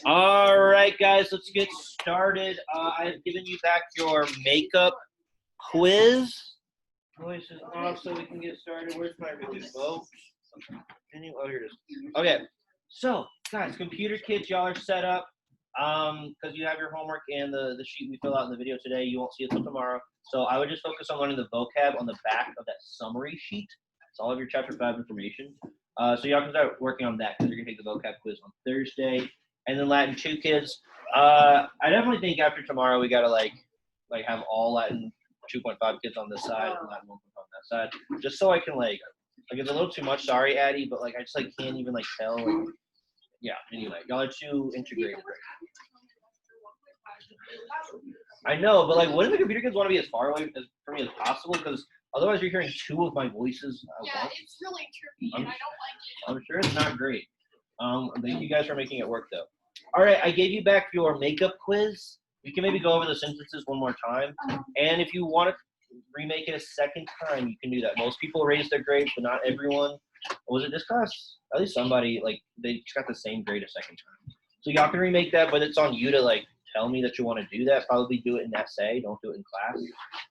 All right, guys, let's get started. I've given you back your makeup quiz. Voice is off, so we can get started. Where's my remote? Oh, here it is. Okay, so guys, computer kids, y'all are set up. Because you have your homework and the sheet we fill out in the video today. You won't see it until tomorrow. So I would just focus on learning the vocab on the back of that summary sheet. It's all of your chapter 5 information. So y'all can start working on that because you're gonna take the vocab quiz on Thursday. And then Latin 2 kids. I definitely think after tomorrow we gotta like have all Latin 2.5 kids on this side and Latin 1.5 on that side, just so I can like it's a little too much. Sorry, Addie, but I just can't even tell. Yeah. Anyway, y'all are too integrated. I know, but wouldn't the computer kids want to be as far away from me as possible? Because otherwise, you're hearing 2 of my voices at once. Yeah, it's really trippy, and I don't like it. I'm sure it's not great. Thank you guys for making it work, though. All right, I gave you back your makeup quiz. We can maybe go over the sentences one more time, and if you want to remake it a second time, you can do that. Most people raise their grades, but not everyone. Was it this class? At least somebody they just got the same grade a second time. So y'all can remake that, but it's on you to tell me that you want to do that. Probably do it in essay. Don't do it in class.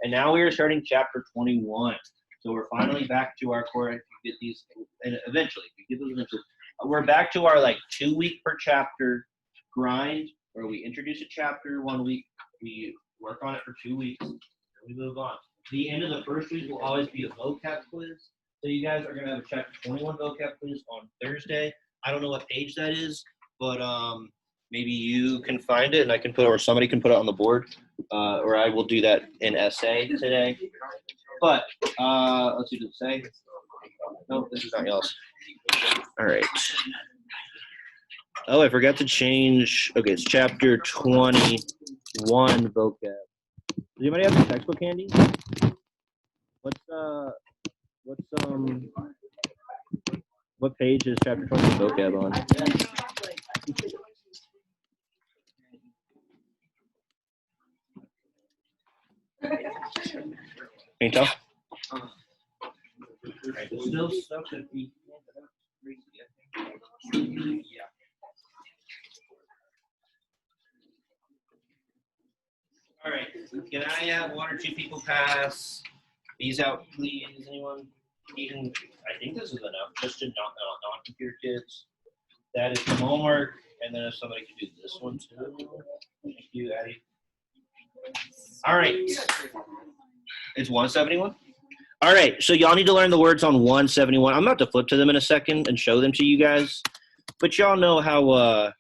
And now we are starting chapter 21. So we're finally back to our core. If you get these, and eventually, if you get those eventually, we're back to our 2 week per chapter grind, where we introduce a chapter 1 week, we work on it for 2 weeks, and we move on. The end of the first week will always be a vocab quiz. So you guys are going to have a chapter 21 vocab quiz on Thursday. I don't know what page that is, but maybe you can find it and I can put it, or somebody can put it on the board, or I will do that in essay today. But let's see, does it say? No, this is not yours. All right. Oh, I forgot to change. Okay, it's chapter 21 vocab. Does anybody have the textbook handy? What page is chapter 21 vocab on? Can you tell? Still stuff that we yeah. All right. Can I have 1 or 2 people pass these out, please? Anyone? Even I think this is enough, just to non-computer kids. That is the homework, and then if somebody can do this one too. Thank you, Addie. All right. It's 171. All right, so y'all need to learn the words on 171. I'm about to flip to them in a second and show them to you guys, but y'all know how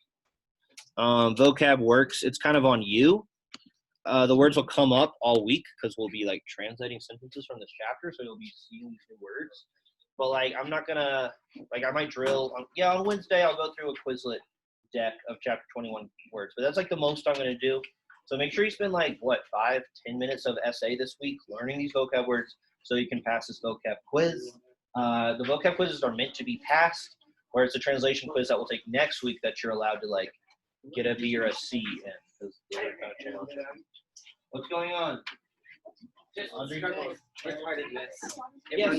vocab works. It's kind of on you. The words will come up all week because we'll be translating sentences from this chapter, so you'll be seeing these new words. But I'm not gonna I might drill on Wednesday. I'll go through a Quizlet deck of chapter 21 words, but that's the most I'm gonna do. So make sure you spend 5-10 minutes of essay this week learning these vocab words so you can pass this vocab quiz. The vocab quizzes are meant to be passed, where it's a translation quiz that we'll take next week that you're allowed to get a B or a C in, because they're kind of challenging. What's going on? Yes. Yeah,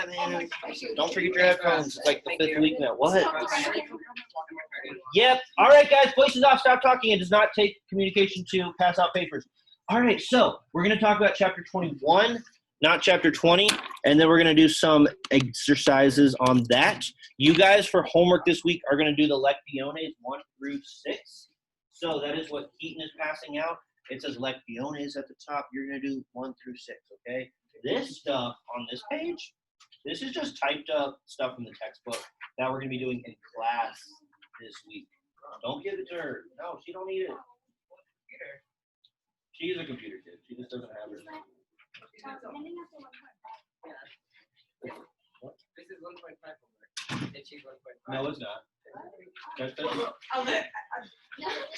man. Don't forget your headphones. It's the 5th week now. What? Yep. All right, guys. Voices off. Stop talking. It does not take communication to pass out papers. All right. So we're going to talk about chapter 21, not chapter 20, and then we're going to do some exercises on that. You guys, for homework this week, are going to do the lecciones 1 through 6. So that is what Keaton is passing out. It says lecciones at the top. You're going to do 1 through 6, okay? This stuff on this page, this is just typed up stuff from the textbook that we're going to be doing in class this week. Don't give it to her. No, she don't need it. She is a computer kid. She just doesn't have it. What? This is 1.5 homework. No, it's not.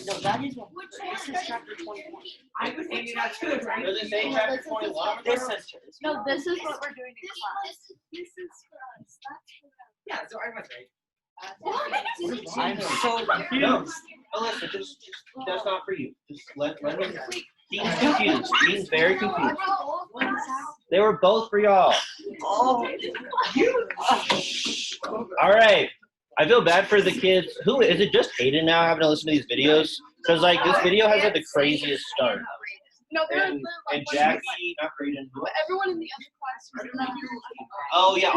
No, that is what. This is chapter 21. I would think not too, right? Does it say chapter 21? This is. No, this is what we're doing in class. This is for us. That's for us. Yeah, so I was right. I'm so confused. No, Alyssa, just that's not for you. Just let me. Dean's confused. Dean's very confused. What is that? They were both for y'all. Oh, All right. I feel bad for the kids. Who is it? Just Hayden now having to listen to these videos? Because like this video has like the craziest start. No, they're And, like and Jackie, not Hayden. but everyone in the other class was like, Oh yeah.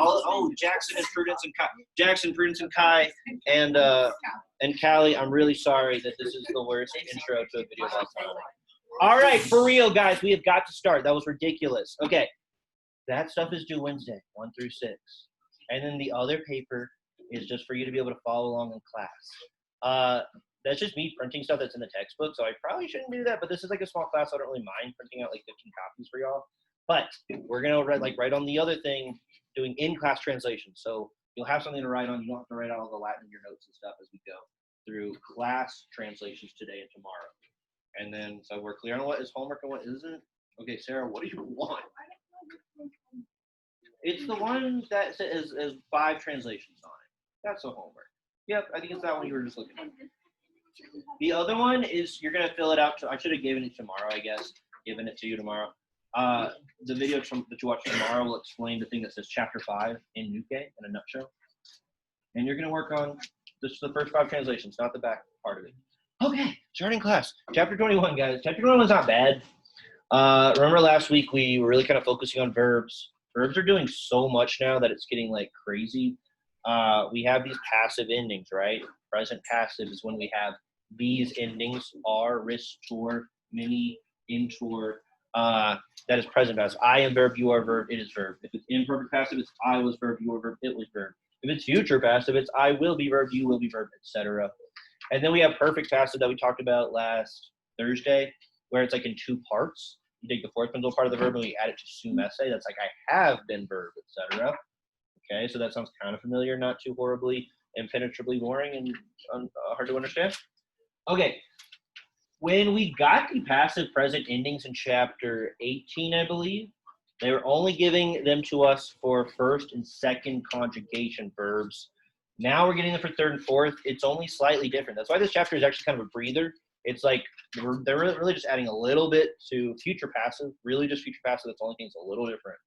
Jackson and Prudence and Kai. Jackson, Prudence and Kai and Callie. I'm really sorry that this is the worst intro to a video of all time. All right, for real, guys, we have got to start. That was ridiculous. Okay, that stuff is due Wednesday, 1 through 6, and then the other paper is just for you to be able to follow along in class. That's just me printing stuff that's in the textbook, so I probably shouldn't do that. But this is like a small class, so I don't really mind printing out like 15 copies for y'all. But we're gonna write on the other thing, doing in-class translation. So you'll have something to write on. You don't have to write out all the Latin in your notes and stuff as we go through class translations today and tomorrow. And then, so we're clear on what is homework and what isn't. Okay, Sarah, what do you want? It's the one that says 5 translations on it. That's the homework. Yep, I think it's that one you were just looking at. The other one is you're gonna fill it out. I should have given it tomorrow, I guess. Given it to you tomorrow. The video that you watch tomorrow will explain the thing that says Chapter 5 in Nuke in a nutshell. And you're gonna work on just the first 5 translations, not the back part of it. Okay, starting class. Chapter 21, guys. Chapter 21 is not bad. Remember last week we were really kind of focusing on verbs. Verbs are doing so much now that it's getting like crazy. We have these passive endings, right? Present passive is when we have these endings: are, ristor, mini, intor. That is present passive. I am verb, you are verb, it is verb. If it's imperfect passive, it's I was verb, you were verb, it was verb. If it's future passive, it's I will be verb, you will be verb, etc. And then we have perfect passive that we talked about last Thursday, where it's like in 2 parts. You take the fourth principal part of the verb and we add it to sum esse. That's like I have been verb, etc. Okay, so that sounds kind of familiar, not too horribly impenetrably boring and hard to understand. Okay, when we got the passive present endings in chapter 18, I believe, they were only giving them to us for first and second conjugation verbs. Now we're getting them for third and fourth. It's only slightly different. That's why this chapter is actually kind of a breather. It's like they're really just adding a little bit to future passive, really just future passive. That's the only thing that's a little different.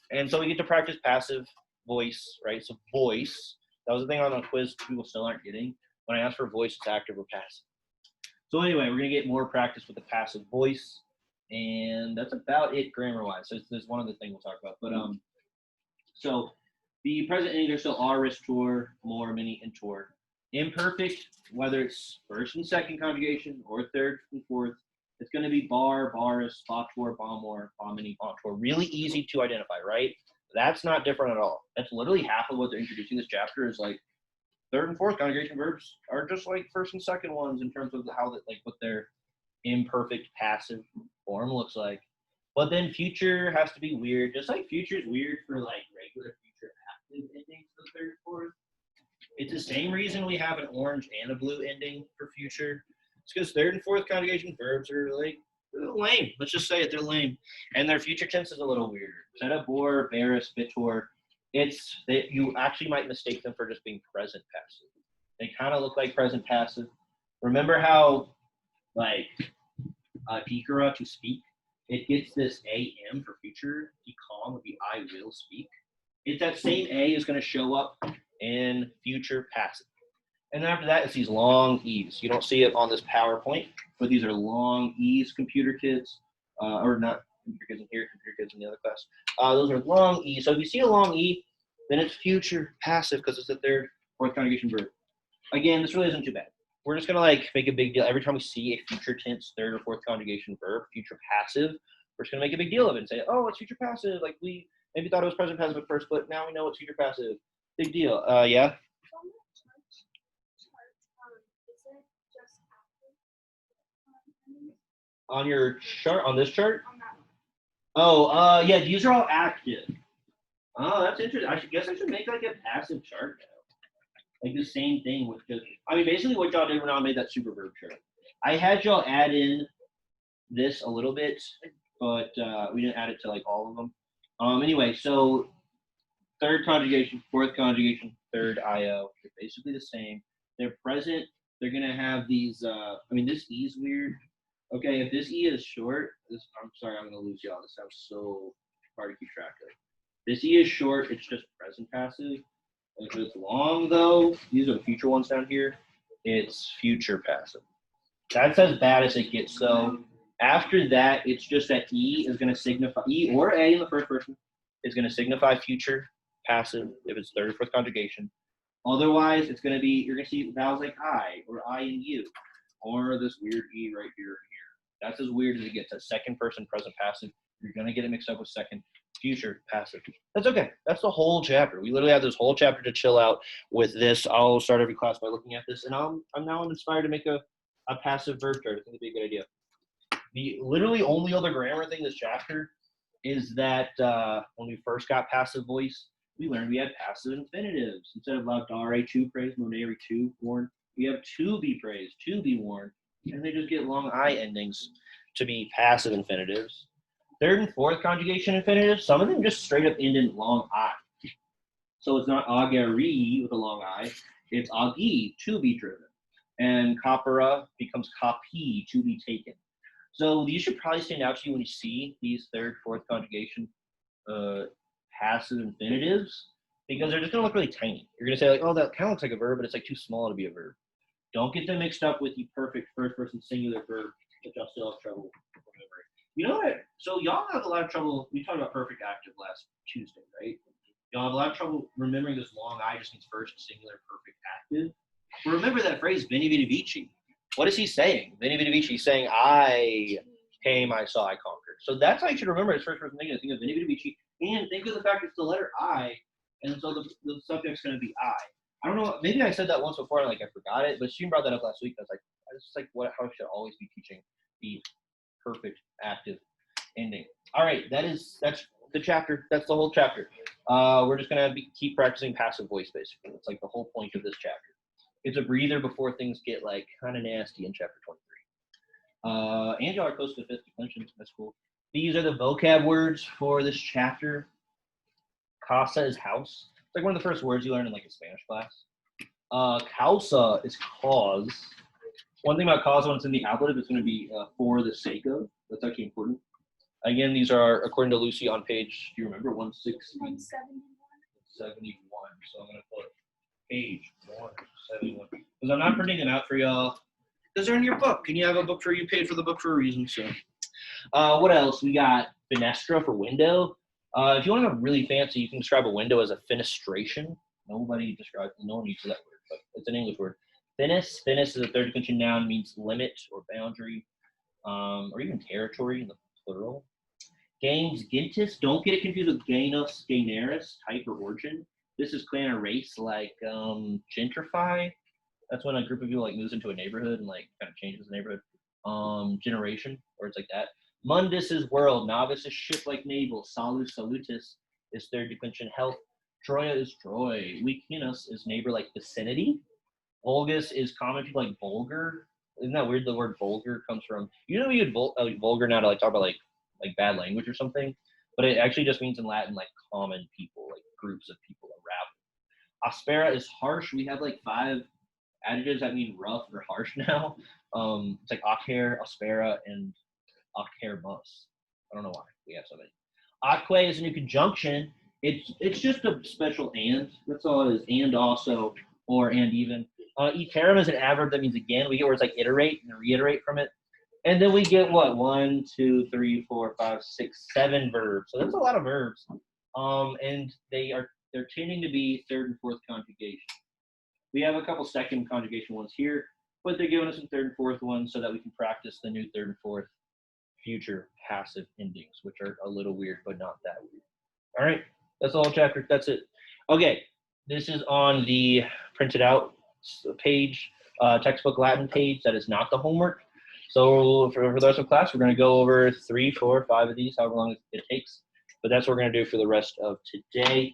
And so we get to practice passive voice, right? So voice, that was the thing on the quiz people still aren't getting. When I ask for voice, it's active or passive. So anyway, we're going to get more practice with the passive voice. And that's about it grammar-wise. So there's one other thing we'll talk about. But so the present endings are still are, ristor, more, mini, and tor. Imperfect, whether it's first and second conjugation or third and fourth, it's going to be bar, baris, bator, bomor, bomini, bontor. Really easy to identify, right? That's not different at all. That's literally half of what they're introducing this chapter is like third and fourth conjugation verbs are just like first and second ones in terms of how that like what their imperfect passive form looks like. But then future has to be weird, just like future is weird for like regular future active endings for the third and fourth. It's the same reason we have an orange and a blue ending for future. It's because third and fourth conjugation verbs are like lame. Let's just say it, they're lame. And their future tense is a little weirder. Setabor, baris, bitor. You actually might mistake them for just being present passive. They kind of look like present passive. Remember how like dikara, to speak, it gets this am for future. Dikam would be I will speak. It's that same a is going to show up in future passive. And then after that, it's these long e's. You don't see it on this PowerPoint, but these are long e's, computer kids, or not computer kids in here, computer kids in the other class. Those are long e's. So if you see a long e, then it's future passive because it's the third, fourth conjugation verb. Again, this really isn't too bad. We're just gonna like make a big deal every time we see a future tense, third or fourth conjugation verb, future passive. We're just gonna make a big deal of it and say, oh, it's future passive. Like we maybe thought it was present passive at first, but now we know it's future passive. Big deal. Yeah. On your chart, on this chart? Oh, yeah, these are all active. Oh, that's interesting. I should make like a passive chart now. Like the same thing with just, I mean, basically what y'all did when I made that super verb chart. I had y'all add in this a little bit, but we didn't add it to like all of them. Anyway, so third conjugation, fourth conjugation, third IO, they're basically the same. They're present. They're gonna have these. I mean, this E is weird. Okay, if this E is short, I'm sorry, I'm gonna lose y'all. This sounds so hard to keep track of. This E is short, it's just present passive. If it's long though, these are the future ones down here, it's future passive. That's as bad as it gets. So after that, it's just that E is gonna signify, E or A in the first person is gonna signify future passive if it's third or fourth conjugation. Otherwise, it's gonna be, you're gonna see vowels like I or I and you, or this weird E right here and here. That's as weird as it gets. A second person present passive. You're gonna get it mixed up with second future passive. That's okay. That's the whole chapter. We literally have this whole chapter to chill out with this. I'll start every class by looking at this, and I'm inspired to make a passive verb chart. I think it'd be a good idea. The literally only other grammar thing this chapter is that when we first got passive voice, we learned we had passive infinitives. Instead of laudare, to praise, monere, to warn, we have to be praised, to be warned, and they just get long I endings to be passive infinitives. Third and fourth conjugation infinitives, some of them just straight up end in long I. So it's not ageri with a long I, it's agi, to be driven. And capera becomes capi, to be taken. So these should probably stand out to you when you see these third, fourth conjugation passive infinitives, because they're just going to look really tiny. You're going to say like, oh, that kind of looks like a verb, but it's like too small to be a verb. Don't get them mixed up with the perfect first person singular verb, which I'll still have trouble remembering. You know what? So y'all have a lot of trouble. We talked about perfect active last Tuesday, right? Y'all have a lot of trouble remembering this long I just means first singular perfect active. But remember that phrase, Veni Vidi Vici. What is he saying? Veni Vidi Vici. He's saying, I came, I saw, I conquered. So that's how you should remember it as first person singular. Think of Veni Vidi Vici, and think of the fact it's the letter I, and so the subject's going to be I. I don't know, maybe I said that once before and like I forgot it, but she brought that up last week. I was like, it's like how I should always be teaching the perfect active ending. All right, that's the chapter. That's the whole chapter. We're just gonna keep practicing passive voice basically. It's like the whole point of this chapter. It's a breather before things get like kind of nasty in chapter 23. And y'all are close to the fifth declension. That's cool. These are the vocab words for this chapter. Casa is house. It's like one of the first words you learn in like a Spanish class. Causa is cause. One thing about causa when it's in the ablative, it's going to be for the sake of. That's actually important. Again, these are according to Lucy on page, do you remember, 160? 71. So I'm going to put page 171. Because I'm not printing them out for y'all. Because they're in your book. And you have a book you paid for the book for a reason. So what else? We got fenestra for window. If you want to go really fancy, you can describe a window as a fenestration. No one uses that word, but it's an English word. Finis is a third declension noun, means limit or boundary, or even territory in the plural. Games, gentis, don't get it confused with genus, generis, type or origin. This is clan or race, like gentrify. That's when a group of people like moves into a neighborhood and like kind of changes the neighborhood. Generation, words like that. Mundus is world, novice is ship like naval, salus salutis is third declension health, Troia is Troy, Licinus is neighbor like vicinity, vulgus is common people like vulgar. Isn't that weird? The word vulgar comes from, you know, we use vulgar now to like talk about like bad language or something, but it actually just means in Latin like common people, like groups of people, a rabble. Aspera is harsh. We have like 5 adjectives that mean rough or harsh now. It's like acer, aspera, and acerbus. I don't know why we have so many. Aquae is a new conjunction. It's just a special and. That's all it is. And also, or and even. Iterum is an adverb that means again. We get words like iterate and reiterate from it. And then we get what? 1, 2, 3, 4, 5, 6, 7 verbs. So that's a lot of verbs. And they're tending to be third and fourth conjugation. We have a couple second conjugation ones here, but they're giving us some third and fourth ones so that we can practice the new third and fourth future passive endings, which are a little weird, but not that weird. All right, that's the whole chapter. That's it. Okay, this is on the printed out page, textbook Latin page. That is not the homework. So for the rest of class, we're going to go over 3, 4, 5 of these, however long it takes. But that's what we're going to do for the rest of today.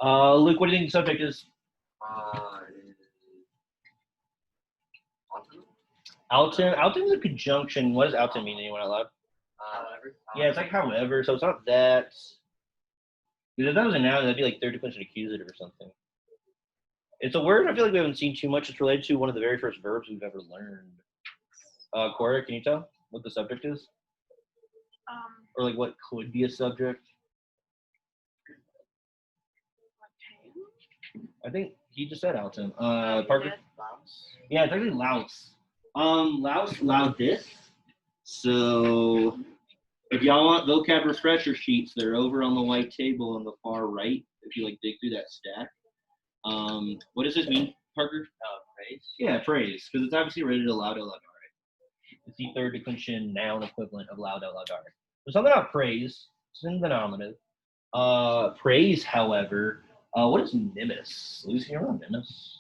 Luke, what do you think the subject is? Altum. Altum is a conjunction. What does altum mean? Anyone out loud? However. Yeah, it's like however, so it's not that. Because if that was a noun, that'd be like third declension accusative or something. It's a word I feel like we haven't seen too much. It's related to one of the very first verbs we've ever learned. Cora, can you tell? what the subject is? Um, Or like what could be a subject? I think he just said Alton. Parker? Yeah, it's actually Laos. Laos. So if y'all want vocab refresher sheets, they're over on the white table on the far right. If you like dig through that stack. What does this mean, Parker? Praise. Yeah, praise, because it's obviously related to laudo laudare. It's the third declension noun equivalent of laudo laudare. So something about praise, it's in the nominative. Praise, however, what is nimbus? Lucy, you know nimbus?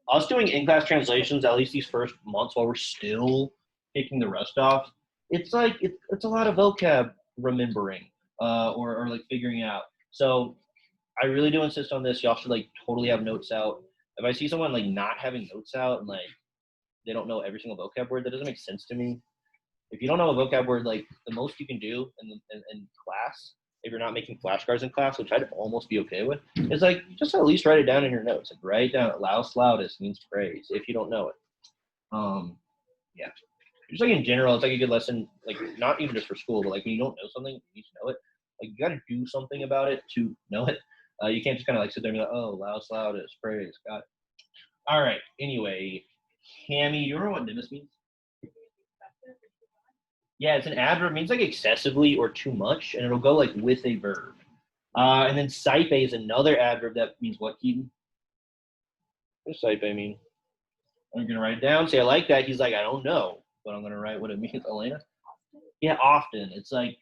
Us doing in-class translations, at least these first months while we're still taking the rust off, it's like it's a lot of vocab remembering or like figuring out. So I really do insist on this. Y'all should like totally have notes out. If I see someone like not having notes out and like they don't know every single vocab word, that doesn't make sense to me. If you don't know a vocab word, like the most you can do in class, if you're not making flashcards in class, which I'd almost be okay with, is like just at least write it down in your notes. Like write down Laos loudest means praise if you don't know it. Yeah. Just like in general, it's like a good lesson, like not even just for school, but like when you don't know something, you need to know it. Like you got to do something about it to know it. You can't just kind of like sit there and be like, oh, Laos loudest, praise, got it. All right. Anyway, Cammy, you remember what nimbus means? Yeah, it's an adverb. It means like excessively or too much, and it'll go like with a verb. And then sype is another adverb that means what, Keaton? What does sype mean? I'm gonna write it down. Say I like that. He's like, I don't know, but I'm gonna write what it means. Elena? Yeah, often. It's like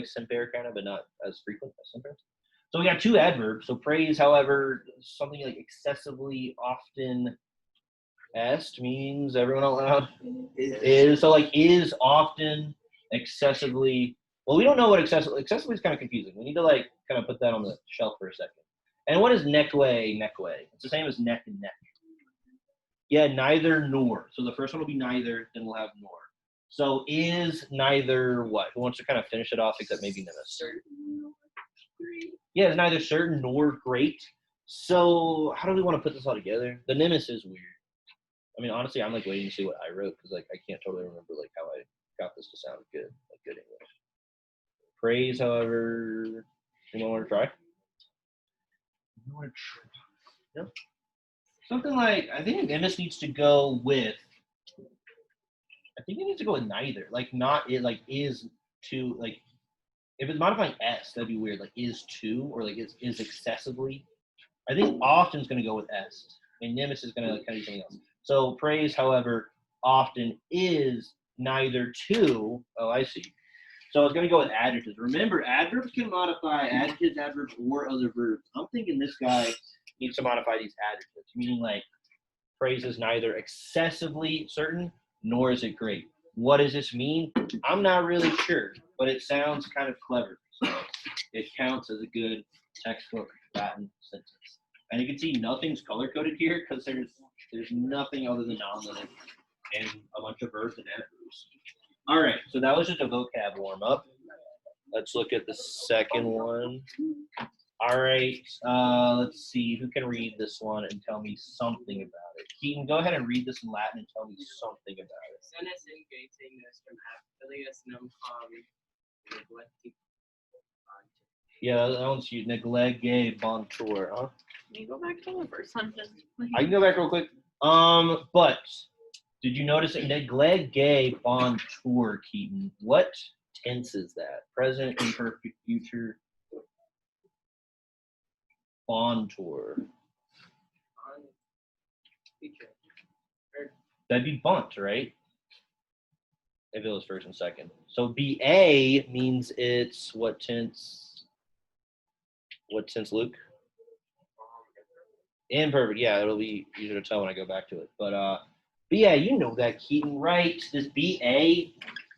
semper kind of, but not as frequent as semper. So we got two adverbs. So praise, however, something like excessively, often. Est means everyone out loud is. So like is, often, excessively. Well, we don't know what excessively is kind of confusing. We need to like kind of put that on the shelf for a second. And what is neckway? It's the same as neck and neck. Yeah, neither nor. So the first one will be neither, then we'll have nor. So is neither what? Who wants to kind of finish it off except maybe Nimbus? Yeah, it's neither certain nor great. So how do we want to put this all together? The Nimbus is weird. I mean, honestly, I'm like waiting to see what I wrote because like I can't totally remember like how I got this to sound good, like good English. Praise, however, anyone want to try? Yep. Something like I think Nimbus needs to go with. I think it needs to go with neither. Like not it like is to like if it's modifying s, that'd be weird. Like is to or like is excessively. I think often is going to go with s, and Nimbus is going to kind of do something else. So praise, however, often is neither to. Oh, I see. So it's going to go with adjectives. Remember, adverbs can modify adjectives, adverbs, or other verbs. I'm thinking this guy needs to modify these adjectives, meaning like praise is neither excessively certain nor is it great. What does this mean? I'm not really sure, but it sounds kind of clever. So it counts as a good textbook Latin sentence. And you can see nothing's color-coded here because there's nothing other than nominative and a bunch of verbs and adverbs. All right, so that was just a vocab warm-up. Let's look at the second one. All right, let's see. Who can read this one and tell me something about it? Keaton, go ahead and read this in Latin and tell me something about it. Senes ingating nostrum affilius num neglecti. Yeah, that one's you. Neglegge bontour, huh? Can you go back to the first sentence, please? I can go back real quick. But did you notice that neglegge bontour, Keaton? What tense is that? Present, imperfect, future. Bontour. That'd be bunt, right? If it was first and second. So BA means it's what tense? What tense, Luke? Imperfect. Yeah, it'll be easier to tell when I go back to it. But BA, you know that, Keaton, right? This BA,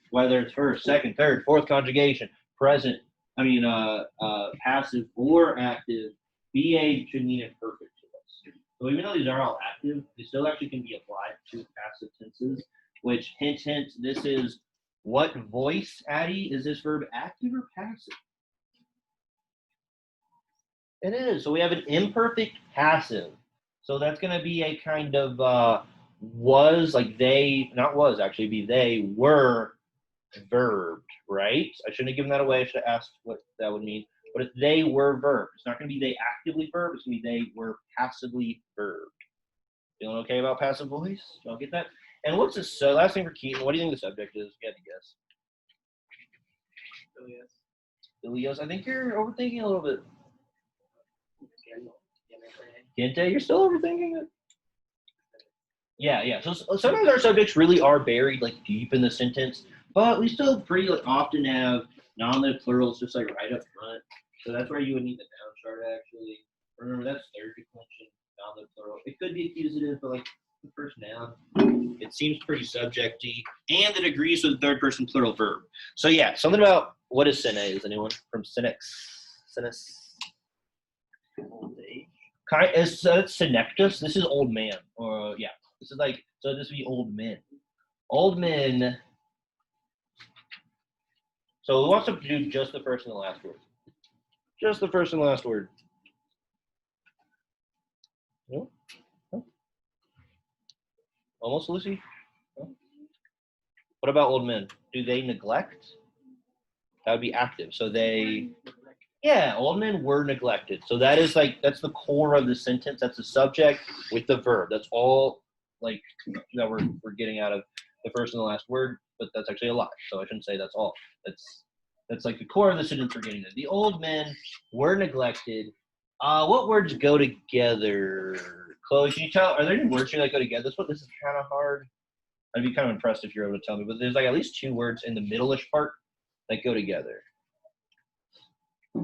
whether it's first, second, third, fourth conjugation, present, passive or active, BA should mean imperfect to us. So even though these are all active, they still actually can be applied to passive tenses, which hint, this is what voice, Addie? Is this verb active or passive? It is. So we have an imperfect passive. So that's going to be a kind of was like they, not was actually, be they were verbed, right? I shouldn't have given that away. I should have asked what that would mean. But if they were verbed, it's not going to be they actively verbed. It's going to be they were passively verbed. Feeling okay about passive voice? Y'all get that? And what's this? So last thing for Keaton, what do you think the subject is? You had to guess. Phileas. Ilios, I think you're overthinking a little bit. Gente. Gente, you're still overthinking it. Yeah. So sometimes our subjects really are buried like deep in the sentence, but we still pretty like, often have nominative plurals just like right up front. So that's where you would need the noun chart actually. Remember that's third declension, nominative plural. It could be accusative, but like the first noun, it seems pretty subjecty, and it agrees with the third person plural verb. So yeah, something about what is sine? Is anyone from Sinex? Sinus? Old age. It's senectus. This is old man. Or yeah, this is like so. This would be old men. Old men. So who wants to do just the first and the last word? Just the first and the last word. No? No? Almost, Lucy? No? What about old men? Do they neglect? That would be active. So they, yeah, old men were neglected. So that is like, that's the core of the sentence. That's the subject with the verb. That's all like that we're getting out of the first and the last word, but that's actually a lie. So I shouldn't say that's all. That's like the core of the sentence we're getting at. The old men were neglected. What words go together? Chloe, can you tell, are there any words here that go together? This is kind of hard. I'd be kind of impressed if you're able to tell me, but there's like at least 2 words in the middle-ish part that go together.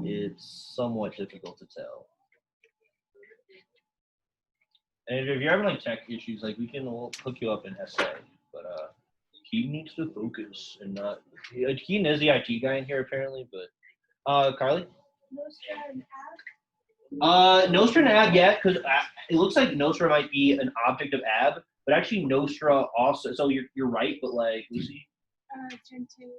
It's somewhat difficult to tell. And if you're having like tech issues, like we'll hook you up in essay, but he needs to focus and not. Keaton is the IT guy in here apparently, but Carly. Nostra and ab, yeah, because it looks like Nostra might be an object of ab, but actually Nostra also. So you're right, but like Lucy. Gente.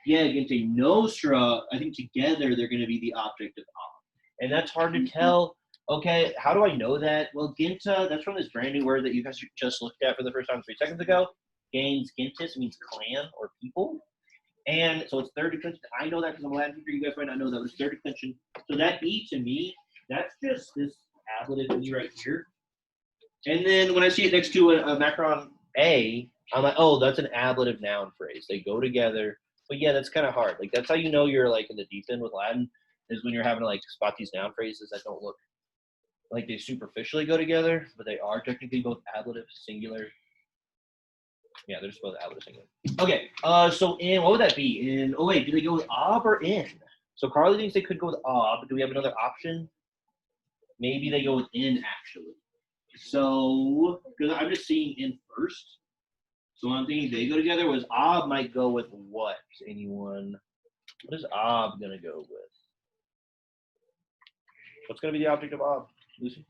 Yeah, Gente Nostra. I think together they're going to be the object of ob, and that's hard to tell. Okay, how do I know that? Well, Ginta, that's from this brand new word that you guys just looked at for the first time 3 seconds ago. Gains Gintis means clan or people. And so it's third declension. I know that because I'm a Latin teacher. You guys might not know that, but it's third declension. So that E to me, that's just this ablative E right here. And then when I see it next to a macron A, I'm like, oh, that's an ablative noun phrase. They go together. But yeah, that's kind of hard. Like that's how you know you're like in the deep end with Latin is when you're having to like spot these noun phrases that don't look like they superficially go together, but they are technically both ablative, singular. Yeah, they're just both ablative, singular. Okay, so in, what would that be? In, oh wait, do they go with ob or in? So Carly thinks they could go with ob. Do we have another option? Maybe they go with in, actually. So, because I'm just seeing in first. So I'm thinking they go together, was ob might go with what? Anyone? What is ob going to go with? What's going to be the object of ob? Lucy?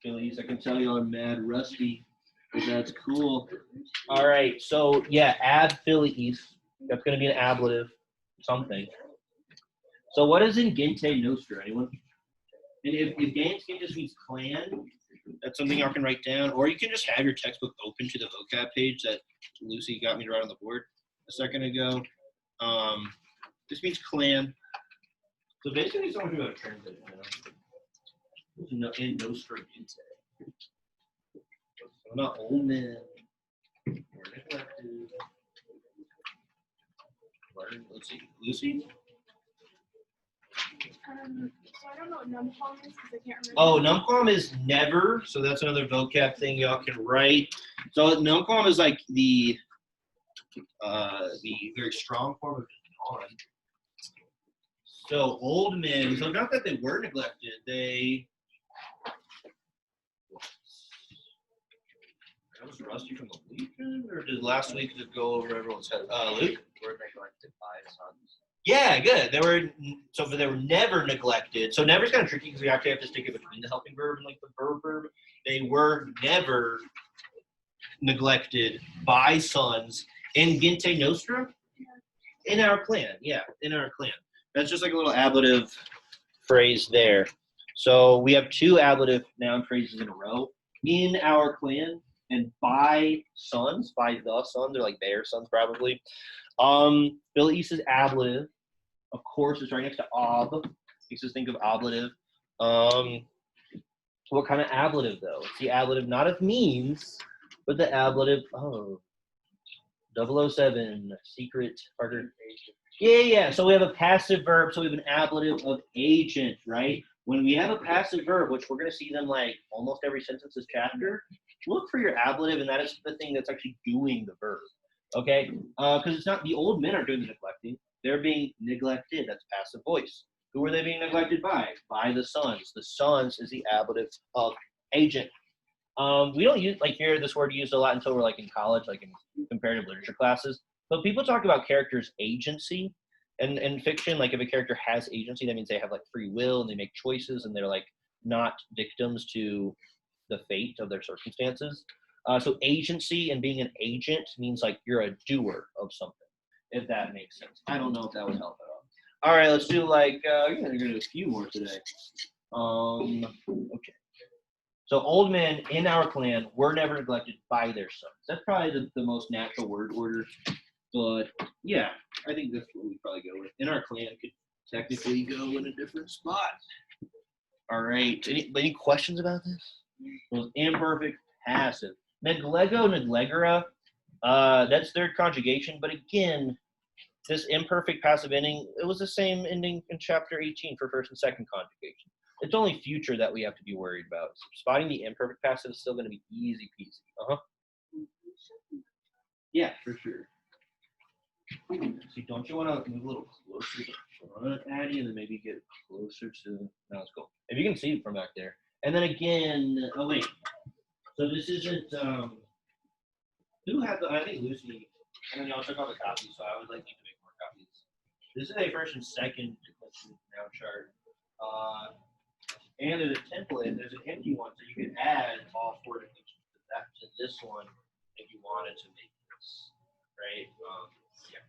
Phillies. I can tell you I'm mad rusty, but that's cool. All right, so yeah, ab Phillies. That's going to be an ablative, something. So what is in Gente Nostra? Anyone? And if Gente just means clan, that's something y'all can write down, or you can just have your textbook open to the vocab page that Lucy got me to write on the board a second ago. This means clan. So basically, someone who got a translation. No, in Nostra Gente. So not old men. We're neglected. Let's see, Lucy. So I don't know what numquam is because I can't remember. Oh, numquam is never. So that's another vocab thing y'all can write. So numquam is like the very strong form of on. So old men. So not that they were neglected. They. That was rusty from the weekend, or did last week just go over everyone's head? Luke. Were neglected by sons. Yeah, good. They were never neglected. So never is kind of tricky because we actually have to stick it between the helping verb and like the verb. They were never neglected by sons in Gente Nostra. In our clan, yeah, in our clan. That's just like a little ablative phrase there. So we have 2 ablative noun phrases in a row. in our clan, and by sons, by the sons, or like their sons probably. Bill East is ablative. Of course, it's right next to ob. Makes us think of ablative. What kind of ablative though? It's the ablative not of means, but the ablative. Oh, 007 secret Parker. Yeah. So we have a passive verb, so we have an ablative of agent, right? When we have a passive verb, which we're going to see them like almost every sentence this chapter, look for your ablative, and that is the thing that's actually doing the verb. Okay? Because it's not the old men are doing the neglecting. They're being neglected. That's passive voice. Who are they being neglected by? By the sons. The sons is the ablative of agent. We don't hear this word used a lot until we're like in college, like in comparative literature classes. But people talk about characters' agency, and in fiction, like if a character has agency, that means they have like free will and they make choices and they're like not victims to the fate of their circumstances. So agency and being an agent means like you're a doer of something, if that makes sense. I don't know if that would help at all. All right, let's do like we're gonna do a few more today. Okay. So old men in our clan were never neglected by their sons. That's probably the most natural word order. But yeah, I think that's what we probably go with. In our clan could technically go in a different spot. All right. Any questions about this? Well, imperfect passive. Neglego, neglegera, that's third conjugation. But again, this imperfect passive ending, it was the same ending in chapter 18 for first and second conjugation. It's only future that we have to be worried about. Spotting the imperfect passive is still going to be easy peasy. Yeah, for sure. See, don't you want to move a little closer to the front, Addie, and then maybe get closer to? No, it's cool. If you can see it from back there. And then again, oh wait. So this isn't. Who had the? I think Lucy. And then y'all took all the copies, so I would like you to make more copies. This is a first and second declension noun chart. And there's a template. There's an empty one, so you can add all four declensions to this one if you wanted to make this, right? Yeah.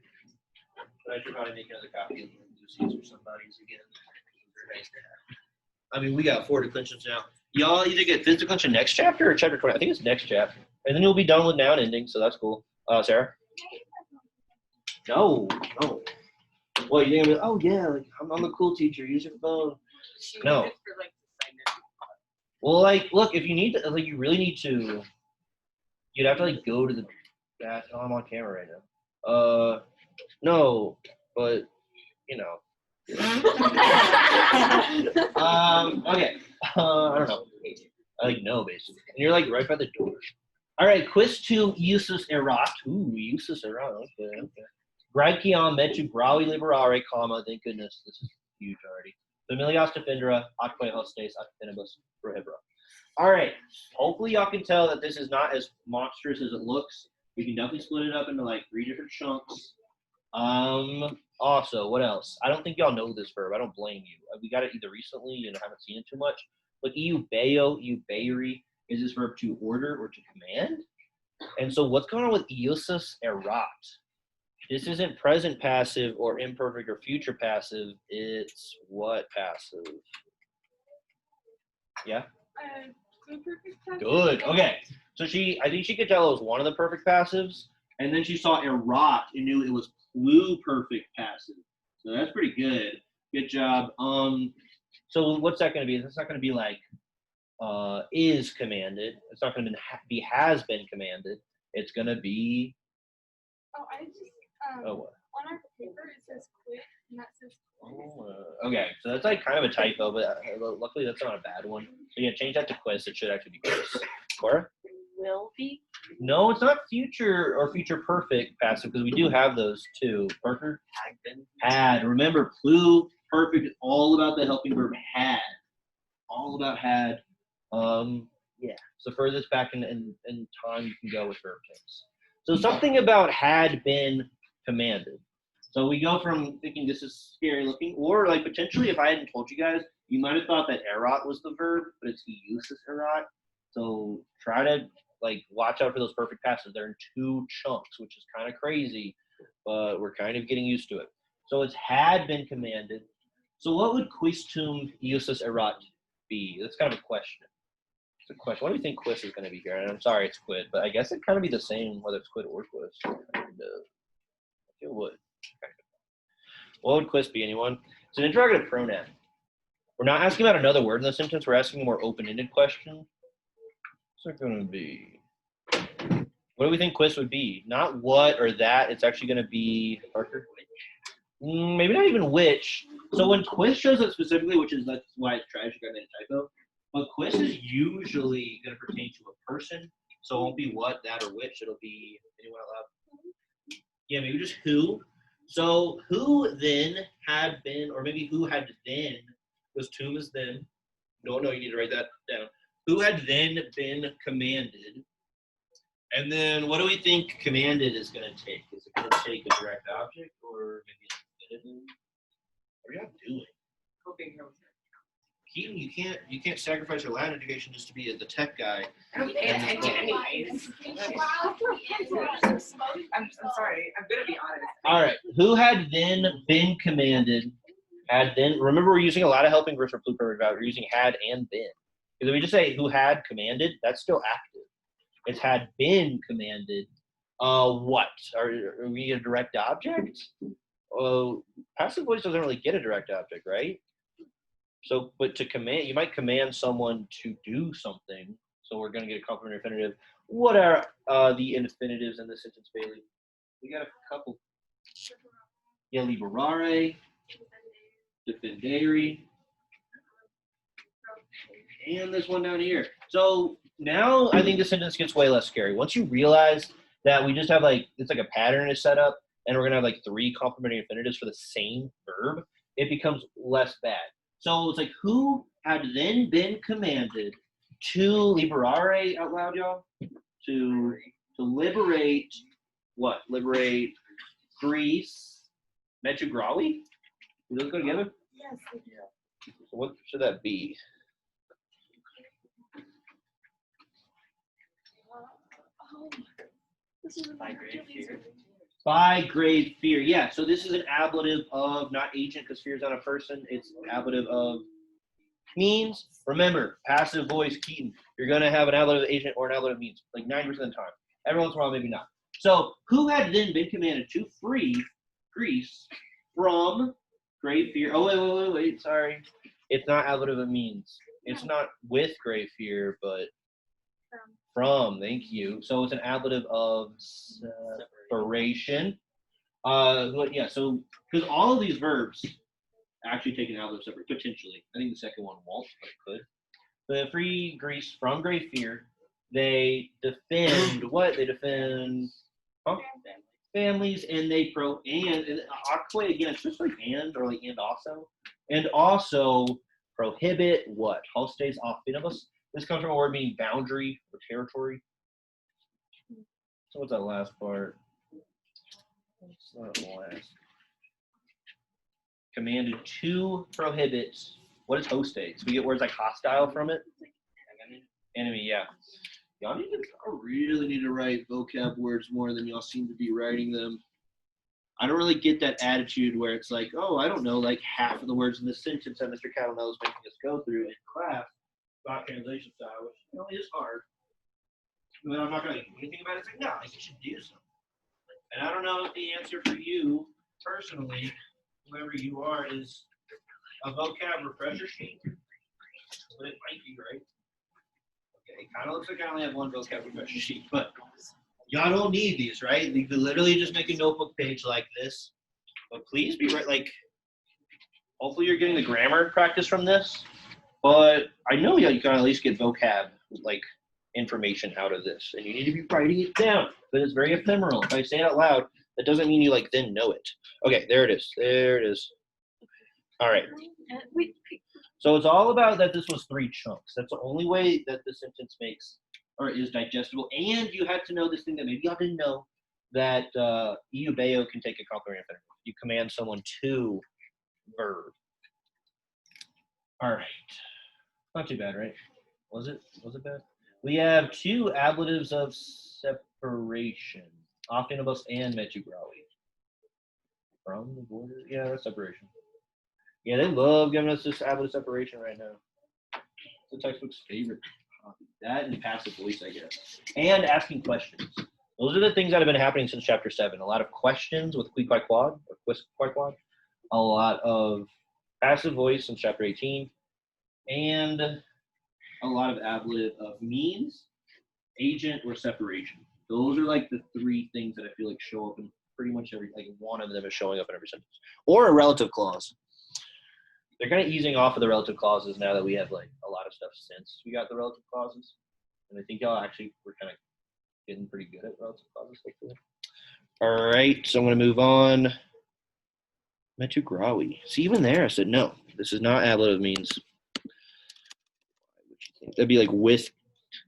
But I should probably make another copy of Lucy's or somebody's again. I mean, we got 4 declensions now. Y'all either get this declension next chapter or chapter 20. I think it's next chapter. And then you'll be done with noun ending, so that's cool. Sarah? No. What, you think oh yeah, like I'm a cool teacher, use your phone. No. Well, like, look, if you need to, like, you really need to, you'd have to, like, go to the bathroom. Oh, I'm on camera right now. No, but, you know. Okay. I don't know. I like no, basically. And you're, like, right by the door. All right, quiz 2, usus erat. Ooh, usus erat. Okay. Graeciam metu bravi liberare, comma, thank goodness. This is huge already. Familias defendera, atque hostes, at finibus prohibra. All right. Hopefully y'all can tell that this is not as monstrous as it looks. We can definitely split it up into like 3 different chunks. Also, what else? I don't think y'all know this verb. I don't blame you. We got it either recently and haven't seen it too much. But eubeo, eubeiri, is this verb to order or to command? And so what's going on with iusus erat? This isn't present passive or imperfect or future passive. It's what passive? Yeah? Good. Okay. So I think she could tell it was one of the perfect passives, and then she saw erat and knew it was pluperfect passive. So that's pretty good. Good job. So what's that going to be? It's not going to be like is commanded. It's not going to be has been commanded. It's going to be. Oh, I just. Oh, what? On our paper, it says quit, and that says quiz. Okay, so that's like kind of a typo, but luckily that's not a bad one. So yeah, change that to quiz. It should actually be quiz. Cora? Will be. No, it's not future or future perfect passive because we do have those too. Parker? Had. Remember, pluperfect is all about the helping verb had. All about had. Yeah. So furthest back in time you can go with verb tense. So something about had been commanded. So we go from thinking this is scary looking, or like potentially if I hadn't told you guys, you might have thought that erat was the verb, but it's iusus erat. So try to like watch out for those perfect passives. They're in 2 chunks, which is kind of crazy, but we're kind of getting used to it. So it's had been commanded. So what would quistum iusus erat be? That's kind of a question. It's a question. What do you think quiz is going to be here? And I'm sorry, it's quid, but I guess it'd kind of be the same whether it's quid or quiz. It would. What would quiz be, anyone? It's an interrogative pronoun. We're not asking about another word in the sentence. We're asking a more open-ended question. What's it going to be? What do we think quiz would be? Not what or that. It's actually going to be, Parker? Maybe not even which. So when quiz shows up specifically, that's why it's tragic, I made a typo. But quiz is usually going to pertain to a person. So it won't be what, that, or which. It'll be, anyone out loud? Yeah, maybe just who. So who then had been, or maybe who had then, because to is then. No, you need to write that down. Who had then been commanded? And then what do we think commanded is going to take? Is it going to take a direct object or maybe an infinitive? What are y'all doing? Hoping here was Keaton, you can't sacrifice your Latin education just to be the tech guy. I don't pay attention anyways. I'm sorry. I'm gonna be honest. All right. Who had then been commanded? Had then. Remember, we're using a lot of helping verbs for pluperfect verbs. We're using had and been. Because if we just say who had commanded, that's still active. It's had been commanded. What? Are we a direct object? Passive voice doesn't really get a direct object, right? So, but to command, you might command someone to do something. So we're going to get a complementary infinitive. What are the infinitives in this sentence, Bailey? We got a couple. Yeah, liberare, defendere, and this one down here. So now I think the sentence gets way less scary. Once you realize that we just have it's like a pattern is set up, and we're going to have 3 complementary infinitives for the same verb, it becomes less bad. So it's who had then been commanded to liberare out loud, y'all? To liberate what? Liberate Greece, Metugrawi? Do those go together? Yes. So what should that be? This is By grade fear. By grade fear. Yeah, so this is an ablative of, not agent because fear is not a person. It's ablative of means. Remember, passive voice, Keaton. You're going to have an ablative of agent or an ablative of means, 90% of the time. Every once in a while, maybe not. So who had then been commanded to free Greece from grave fear? Oh, wait, sorry. It's not ablative of means. It's not with grave fear, but from, thank you. So it's an ablative of separation. Yeah, so because all of these verbs actually take an ablative separate, potentially. I think the second one won't, but it could. The free Greece from grave fear, they defend what? They defend families, and they and Akwe again, it's just and or and also. And also prohibit what? Hostes off finibus. This comes from a word meaning boundary or territory. So what's that last part? What's that last? Commanded to prohibit. What is hostes? We get words like hostile from it. Enemy, yeah. Y'all really need to write vocab words more than y'all seem to be writing them. I don't really get that attitude where it's oh, I don't know, half of the words in this sentence that Mr. Cattle is making us go through in class about translation style, which is hard. But I'm not going to do anything about it. It's no, you should do something. And I don't know if the answer for you personally, whoever you are, is a vocab refresher sheet. But it might be, right? Okay, it kind of looks like I only have one vocab refresher sheet, but y'all don't need these, right? You could literally just make a notebook page like this. But please be right, hopefully you're getting the grammar practice from this. But I know you can at least get vocab, information out of this. And you need to be writing it down. But it's very ephemeral. If I say it out loud, that doesn't mean you, then know it. Okay, there it is. There it is. All right. So it's all about that this was 3 chunks. That's the only way that the sentence makes or is digestible. And you had to know this thing that maybe y'all didn't know, that eubeo can take a complementary infinitive. You command someone to verb. All right. Not too bad, right? Was it bad? We have 2 ablatives of separation. Optinibus and Metugrawi. From the border? Yeah, that's separation. Yeah, they love giving us this ablative separation right now. It's the textbook's favorite That and passive voice, I guess. And asking questions. Those are the things that have been happening since chapter 7. A lot of questions with Queequeg Quad, or Queequeg Quad. A lot of passive voice in chapter 18. And a lot of ablative of means, agent, or separation. Those are like the 3 things that I feel like show up in pretty much every, like one of them is showing up in every sentence. Or a relative clause. They're kind of easing off of the relative clauses now that we have like a lot of stuff since we got the relative clauses. And I think y'all actually were kind of getting pretty good at relative clauses. Hopefully. All right, so I'm going to move on. Metu Grawi. See, even there, I said no. This is not ablative means. That'd be like with.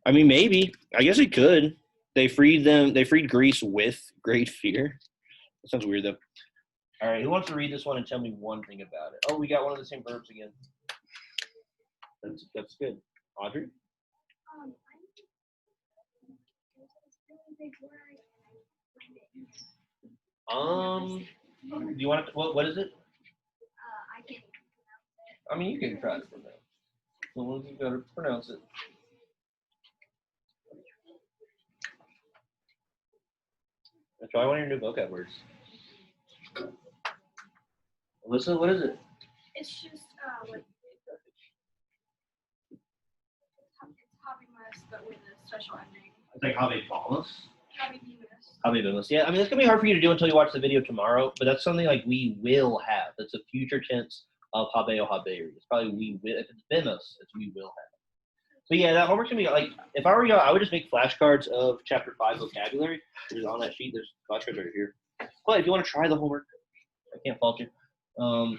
I mean, maybe. I guess it could. They freed Greece with great fear. That sounds weird though. All right, who wants to read this one and tell me one thing about it? Oh, we got one of the same verbs again. That's good. Audrey? Do you want to, what is it? I can't. I mean, you can try to pronounce it. Someone who's got to pronounce it. Try one of your new vocab words. Alyssa, what is it? It's just like it's happiness, but with a special ending. It's like habemus. Happiness. Habemus. Yeah, I mean, that's going to be hard for you to do until you watch the video tomorrow, but that's something like we will have. That's a future tense of habeo haberi. It's probably we will. If it's bimos, it's we will have. But yeah, that homework's going to be like, if I were you, I would just make flashcards of chapter 5 vocabulary. There's on that sheet. There's flashcards right here. But if you want to try the homework, I can't fault you.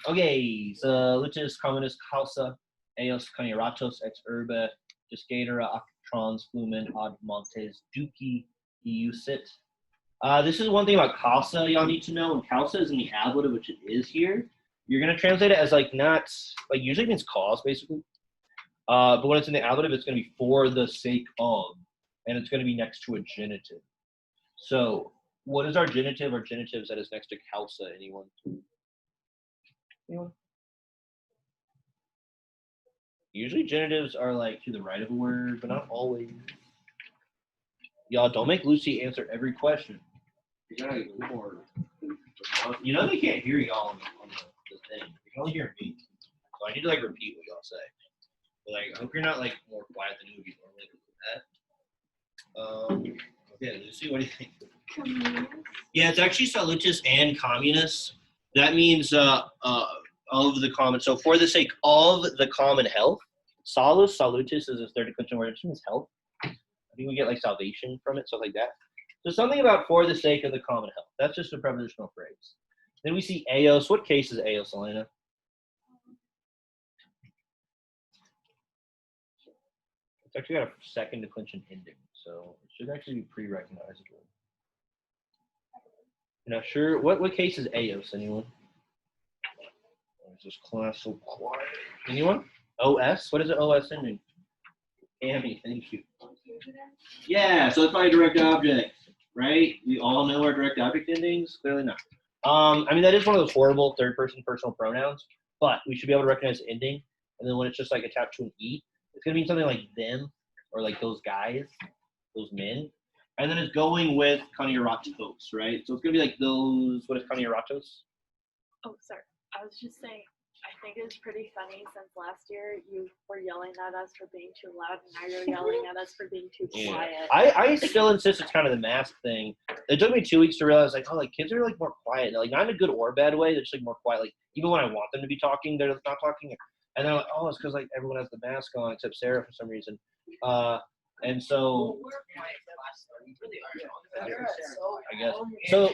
Okay, so lutis communis causa eos conieratos ex urbe discatera actrons flumen ad montes duci iusit. This is one thing about causa y'all need to know. When causa is in the ablative, which it is here, you're going to translate it as like not, like usually it means cause basically. But when it's in the ablative, it's going to be for the sake of, and it's going to be next to a genitive. So what is our genitive or genitives that is next to causa? Anyone? Anyone? Usually genitives are like to the right of a word, but not always. Y'all don't make Lucy answer every question. You gotta get more. You know they can't hear y'all on the thing. They can only hear me. So I need to like repeat what y'all say. But like, I hope you're not like more quiet than you would be normally with that. Okay, Lucy, what do you think? Communist. Yeah, it's actually salutis and communis. That means of the common. So for the sake of the common health, salus, salutis is a third declension word. It means health. I think we get like salvation from it, stuff like that. So something about for the sake of the common health. That's just a prepositional phrase. Then we see eos. What case is eos, Elena? It's actually got a second declension ending, so it should actually be pre-recognizable. You're not sure? What case is eos, anyone? Is this class so quiet? Anyone? OS? What is it OS ending? Amy, thank you. Yeah, so it's probably direct object, right? We all know our direct object endings? Clearly not. I mean, that is one of those horrible third-person personal pronouns, but we should be able to recognize the ending. And then when it's just like attached to an E, it's going to mean something like them or like those guys, those men. And then it's going with conieratos, right? So it's going to be like those, what is conieratos? Oh, sorry. I was just saying, I think it's pretty funny since last year you were yelling at us for being too loud and now you're yelling at us for being too quiet. I still insist it's kind of the mask thing. It took me 2 weeks to realize, like, oh, like kids are like more quiet. Like, not in a good or bad way. They're just like more quiet. Like, even when I want them to be talking, they're not talking. And they're like, oh, it's because like everyone has the mask on except Sarah for some reason. And so I guess so.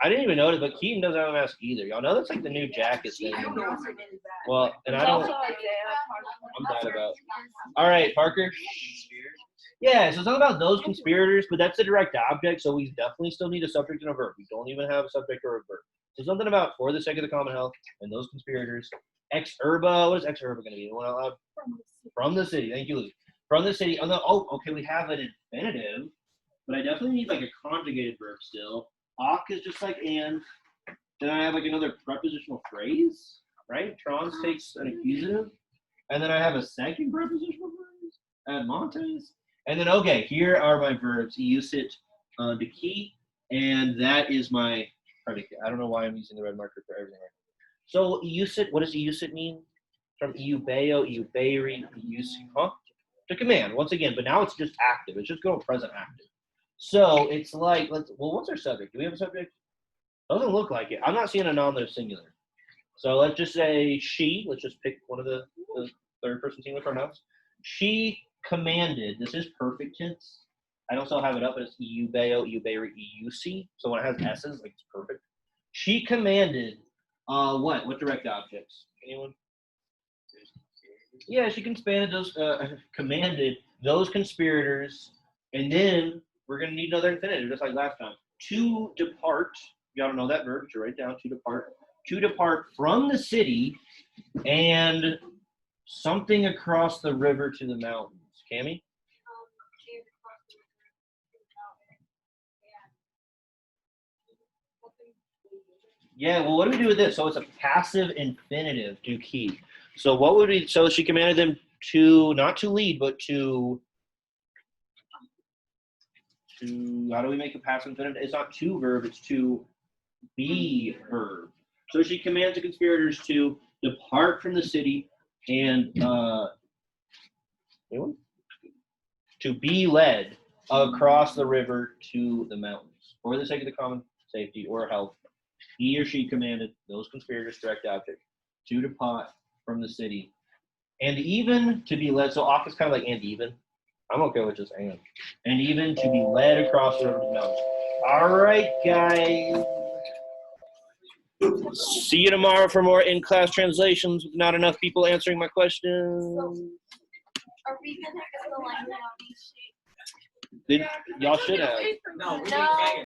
I didn't even notice, but Keaton doesn't have a mask either. Y'all know that's like the new jacket thing. Well, and I don't. I'm bad about. All right, Parker. Yeah, so it's not about those conspirators, but that's the direct object, so we definitely still need a subject and a verb. We don't even have a subject or a verb. So something about for the sake of the common health and those conspirators. Ex urba. What is ex urba going to be? One out loud. From the city. Thank you, Lucy. From the city. Oh, okay, we have an infinitive, but I definitely need like a conjugated verb still. Ak is just like and. Then I have like another prepositional phrase, right? Trans takes an accusative. And then I have a second prepositional phrase. Montes. And then, okay, here are my verbs. Use it to keep, and that is my predicate. I don't know why I'm using the red marker for everything. So use it, what does use it mean? From eubeo, euberi, use, huh? To command, once again, but now it's just active. It's just going present active. So it's like, what's our subject? Do we have a subject? Doesn't look like it. I'm not seeing a noun that's singular. So let's just say she. Let's just pick one of the third person singular pronouns. She commanded. This is perfect tense. I don't still have it up, but it's eubeo, euberi, euc. So when it has s's, like it's perfect. She commanded what? What direct objects? Anyone? Yeah, she commanded those conspirators, and then we're gonna need another infinitive, just like last time. To depart. You gotta know that verb. To write down. To depart. To depart from the city, and something across the river to the mountains. Cammy? Yeah, well, what do we do with this? So it's a passive infinitive, to keep. So what would we, so she commanded them to, not to lead, but to, how do we make a passive infinitive? It's not to verb, it's to be verb. So she commands the conspirators to depart from the city and, anyone? To be led across the river to the mountains for the sake of the common safety or health. He or she commanded those conspirators, direct object, to depart from the city, and even to be led. So off is kind of like and even. I'm okay with just and even to be led across the river to the mountains. All right, guys. See you tomorrow for more in-class translations with not enough people answering my questions. Are we gonna get the language on these sheets? Y'all should have. No, we No.